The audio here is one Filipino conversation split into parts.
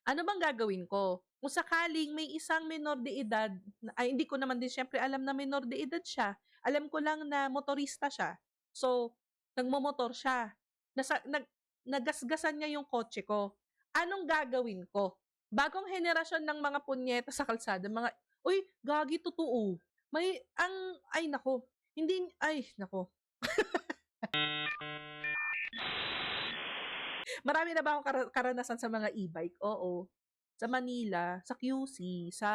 Ano bang gagawin ko? Kung sakaling may isang menor de edad, ay hindi ko naman din siyempre alam na menor de edad siya. Alam ko lang na motorista siya. So, nagmomotor siya. Nagasgasan niya yung kotse ko. Anong gagawin ko? Bagong henerasyon ng mga punyeta sa kalsada, mga, uy, gagi, totoo. Ay nako, hindi, ay nako. Marami na ba akong karanasan sa mga e-bike? Oo. Sa Manila, sa QC, sa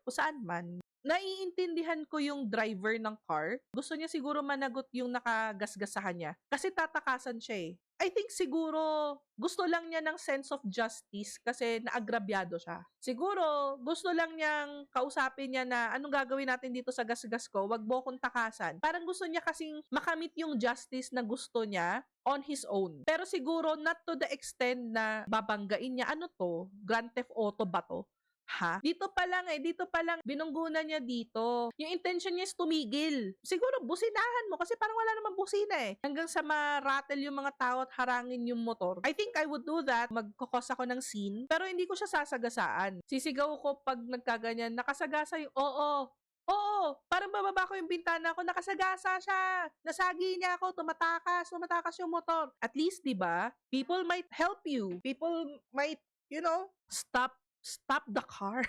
kung saan man. Naiintindihan ko yung driver ng car. Gusto niya siguro managot yung nakagasgas sa kanya. Kasi tatakasan siya eh. I think siguro gusto lang niya ng sense of justice kasi naagrabyado siya. Siguro gusto lang niyang kausapin niya na anong gagawin natin dito sa gasgas ko, wag mo akong takasan. Parang gusto niya kasing makamit yung justice na gusto niya on his own. Pero siguro not to the extent na babanggain niya, ano to? Grand Theft Auto ba to? Ha? Dito pa lang, binunggunan niya dito. Yung intention niya is tumigil. Siguro businahan mo kasi parang wala namang busina eh. Hanggang sa ma-rattle yung mga tao at harangin yung motor. I think I would do that. Magkakos ako ng scene. Pero hindi ko siya sasagasaan. Sisigaw ko pag nagkaganyan, nakasagasa yung, oo, parang bababa ko yung bintana ko, nakasagasa siya. Nasagi niya ako, tumatakas yung motor. At least, 'di ba? People might help you. People might, stop the car.